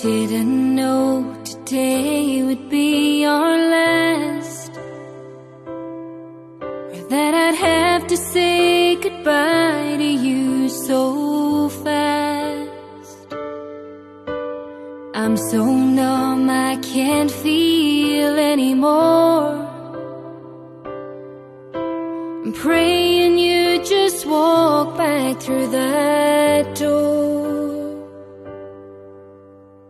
Didn't know today would be our last, or that I'd have to say goodbye to you so fast. I'm so numb I can't feel anymore. I'm praying you just walk back through that door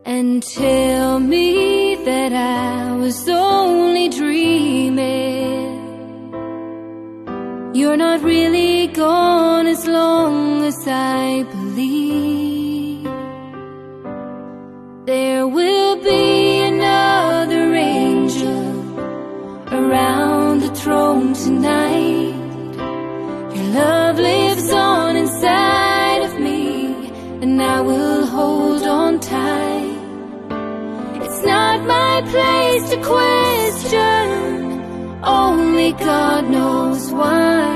and tell me that I was only dreaming. You're not really gone as long as I believe. There will be another angel around the throne tonight. Your love lives on inside of me, and I will hold on tight. It's not my place to question, only God knows why.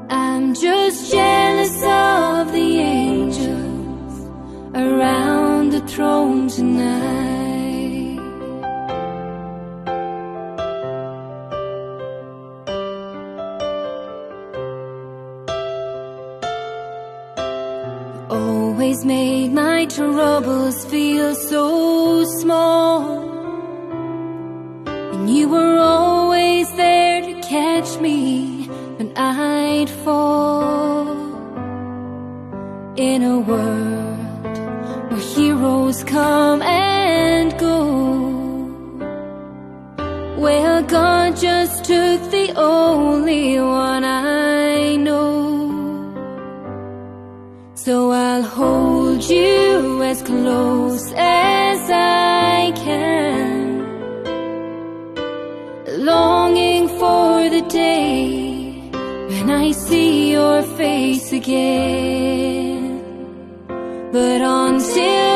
I'm just jealous of the angels around the throne tonight. Always made my troubles feel so small, and you were always there to catch me when I'd fall. In a world where heroes come and go, well, God just took the only one I know. So I'll hold you as close as I can, longing for the day when I see your face again. But until